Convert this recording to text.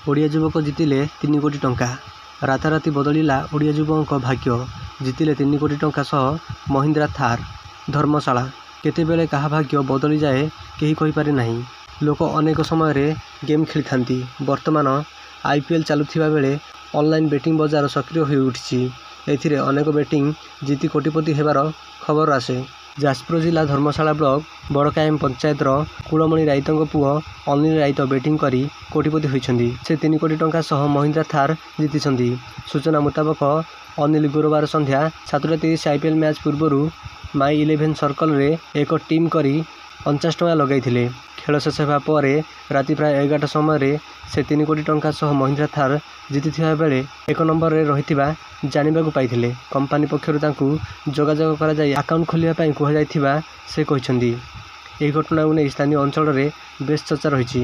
ओडिया युवक जितिले 3 कोटी टंका। राताराति बदलिला ओडिया युवक भाग्य। जितिले 3 कोटी टंका सह महिंद्रा थार। धर्मशाला केतेबेले कहा भाग्य बदली जाए केही कहि पारे नाही। लोक अनेक समय गेम खेली थांती। वर्तमान आईपीएल चलुथिबा बेले ऑनलाइन बेटिंग बजार सक्रिय हो उठिछि। एथिरे अनेक बेटिंग जीति कोटिपति हेबार खबर आसे। जाजपुर जिला धर्मशाला ब्लॉक बड़काएम पंचायतर कुलमणि राइतंग पुओ अनिल राइत बेटिंग करी कोटिपति होइछन्ती। से 3 कोटी टंका सह महिंद्रा थार जीतिछन्ती। सूचना मुताबक अनिल गुरुवार संध्या 7:30 आईपीएल मैच पूर्वरु माई 11 सर्कल रे एक टीम करी 50 टंका लगाइथिले। खेल शेष हेबा परे राति प्राय 11टा समय से 3 कोटी टंका सह महिंद्रा थार जीतिथिबा बेले 1 नंबर रे रहिथिबा जानिबाकु पाइथिले। कंपनी पक्षरु तांकु जोगाजोग करा जाय अकाउंट खोलिया पई कुहा जायथिबा से कहिसंती। एही घटनाକୁ ନେଇ ସ୍ଥାନୀୟ ଅଞ୍ଚଳରେ ବେଶ ଚର୍ଚ୍ଚା ରହିଛି।